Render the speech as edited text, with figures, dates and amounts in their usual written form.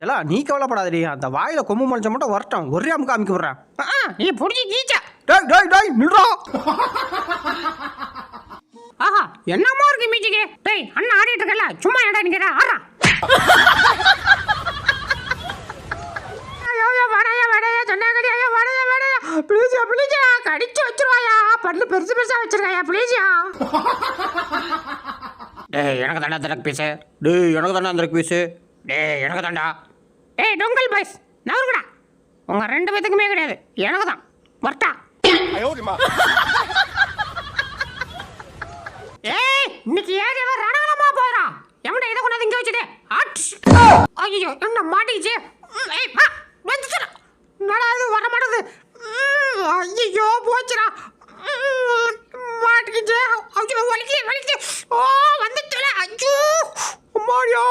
எல்லாம் நீ கவலைப்படாதடி, அந்த வாயில கொம்பு முளைச்ச மட்டும் வரட்டும், ஒரே அமுக்கு அமைக்க விடுறேன். நீ புடிச்சு கீச்சா. டேய் டேய் டேய் நில்றா. ஆஹா என்னமா இருக்கு மியூசிக். டேய் அண்ணா ஆடிட்டு இருக்கல, சும்மா ஏடா நிக்கிற ஆறா. ஐயோ வடையா வடையா சொன்னாங்கடி. ஐயோ வடையா வடையா ப்ளீஸ் ப்ளீஸ் கடிச்சு வச்சிருவாயா. பல்லு பெருசு பெருசா வச்சிருக்காயா ப்ளீஸ்யா. டேய் எனக்கு தாண்டா அந்த பீஸ். டேய் எனக்கு தானே அந்த பீஸ். டேய் எனக்கு தாண்டா. டேய் டொங்கல் பாய்ஸ் நவருடா. உங்க ரெண்டு பேத்துக்குமே கிடையாது, எனக்கு தான். வரட்டா. ஏய் இன்னைக்கு ஏதேவா ரணகலமா போறா. எவன்டா இத கொண்டாந்து இங்க வச்சதே? ஐயோ என்ன மாட்டிச்சு. ஏய் வா வந்துச்சுடா. என்னடா இது வர மாட்டேங்குது. ஐயோ போச்சுடா. மாட்டிக்கிச்சு. ஐயோ வலிக்குது வலிக்குது. ஓ வந்துச்சுடா. ஐயோ அம்மாடியோ.